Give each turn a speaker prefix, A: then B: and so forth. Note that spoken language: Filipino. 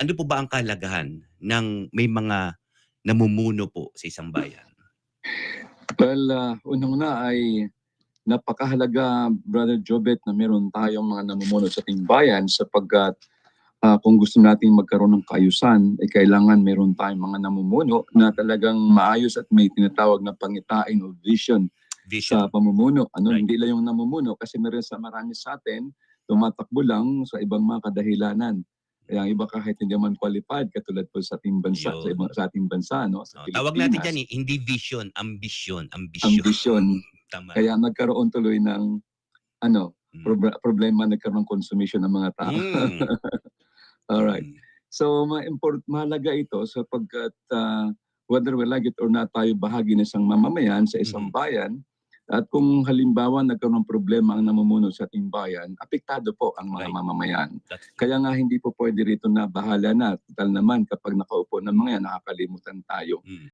A: Ano po ba ang kahalagahan ng may mga namumuno po sa isang bayan?
B: Well, unang-una ay napakahalaga, Brother Jobet, na meron tayong mga namumuno sa ating bayan sapagkat kung gusto nating magkaroon ng kaayusan, ay kailangan meron tayong mga namumuno na talagang maayos at may tinatawag na pangitain o vision sa
A: Vision,
B: pamumuno.
A: right.
B: Hindi lang yung namumuno kasi meron sa marami sa atin, tumatakbo lang sa ibang mga kadahilanan. Kaya ang iba kahit hindi man qualified katulad po sa ating bansa,
A: Yun.
B: sa ating bansa, no, sa
A: Tawag natin diyan,
B: Pilipinas,
A: hindi vision, ambisyon, ambisyon.
B: ambisyon.
A: Tama.
B: Kaya nagkaroon tuloy ng ano,
A: Hmm.
B: problema, nagkaroon ng consumption ng mga tao.
A: Hmm.
B: Alright.
A: Hmm.
B: So mahalaga ito sapagkat whether we like it or not, tayo bahagi ng isang mamamayan sa isang
A: Mhm.
B: bayan. At kung halimbawa nagkaroon ng problema ang namumuno sa ating bayan, apektado po ang mga
A: Right.
B: mamamayan.
A: That's true.
B: Kaya nga hindi po pwede rito na bahala na. Total naman kapag nakaupo ng mga yan, nakakalimutan tayo.
A: Hmm.